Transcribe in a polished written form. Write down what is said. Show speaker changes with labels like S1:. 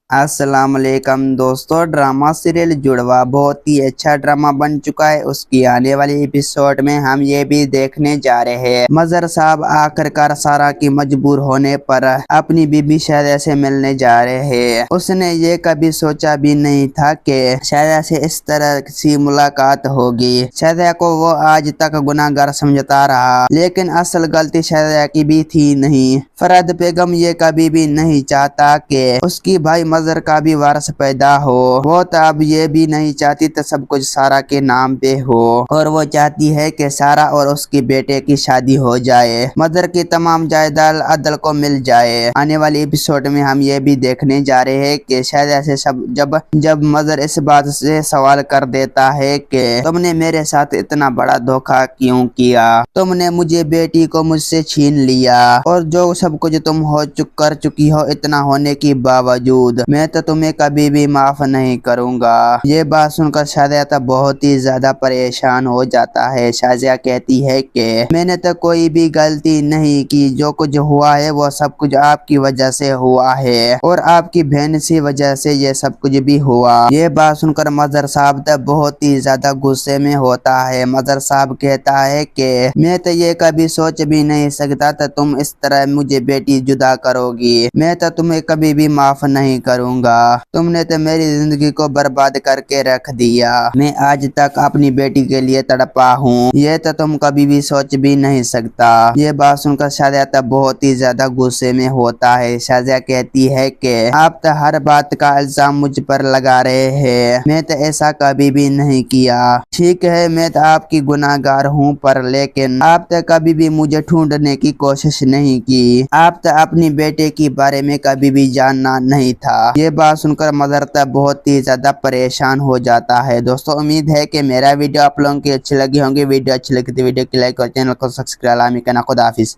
S1: السلام علیکم دوستو، ڈرامہ سیریل جڑوا بہت ہی اچھا ڈرامہ بن چکا ہے۔ اس کی آنے والی ایپیسوڈ میں ہم یہ بھی دیکھنے جا رہے ہیں مظہر صاحب آخر کار سارا کی مجبور ہونے پر اپنی بیوی شہزہ سے ملنے جا رہے ہیں۔ اس نے یہ کبھی سوچا بھی نہیں تھا کہ شہزہ سے اس طرح سی ملاقات ہوگی۔ شہزہ کو وہ آج تک گناہ گار سمجھتا رہا، لیکن اصل غلطی شہزہ کی بھی تھی نہیں۔ فرحت بیگم یہ کبھی بھی نہیں چاہتا کہ اس کی بھائی مظہر کا بھی وارث پیدا ہو۔ وہ تو اب یہ بھی نہیں چاہتی تو سب کچھ سارا کے نام پہ ہو، اور وہ چاہتی ہے کہ سارا اور اس کی بیٹے کی شادی ہو جائے، مظہر کی تمام جائیداد عدل کو مل جائے۔ آنے والی ایپیسوڈ میں ہم یہ بھی دیکھنے جا رہے ہیں کہ شہزہ سے جب مظہر اس بات سے سوال کر دیتا ہے کہ تم نے میرے ساتھ اتنا بڑا دھوکہ کیوں کیا؟ تم نے مجھے بیٹی کو مجھ سے چھین لیا، اور جو سب کچھ تم کر چکی ہو، اتنا ہونے کے باوجود میں تو تمہیں کبھی بھی معاف نہیں کروں گا۔ یہ بات سن کر شہزادہ بہت ہی زیادہ پریشان ہو جاتا ہے۔ شہزادہ کہتی ہے کہ میں نے تو کوئی بھی غلطی نہیں کی، جو کچھ ہوا ہے وہ سب کچھ آپ کی وجہ سے ہوا ہے، اور آپ کی بہن سی وجہ سے یہ سب کچھ بھی ہوا۔ یہ بات سن کر مظہر صاحب تو بہت ہی زیادہ غصے میں ہوتا ہے۔ مظہر صاحب کہتا ہے کہ میں تو یہ کبھی سوچ بھی نہیں سکتا تھا تم اس طرح مجھے بیٹی جدا کرو گی۔ میں تو تمہیں کبھی بھی معاف نہیں کروں گا۔ تم نے تو میری زندگی کو برباد کر کے رکھ دیا۔ میں آج تک اپنی بیٹی کے لیے تڑپا ہوں، یہ تو تم کبھی بھی سوچ بھی نہیں سکتا۔ یہ بات سن کر شہزادہ بہت ہی زیادہ غصے میں ہوتا ہے۔ شہزادہ کہتی ہے کہ آپ تو ہر بات کا الزام مجھ پر لگا رہے ہیں، میں تو ایسا کبھی بھی نہیں کیا۔ ٹھیک ہے، میں تو آپ کی گناہ گار ہوں، پر لیکن آپ تو کبھی بھی مجھے ڈھونڈنے کی کوشش نہیں کی۔ آپ تو اپنی بیٹے کے بارے میں کبھی بھی جاننا نہیں تھا۔ یہ بات سن کر مظہر بہت ہی زیادہ پریشان ہو جاتا ہے۔ دوستو، امید ہے کہ میرا ویڈیو آپ لوگوں کی اچھی لگی ہوں گی۔ ویڈیو اچھی لگی تو ویڈیو کی لائک اور چینل کو سبسکرائب کرنا۔ خدا حافظ۔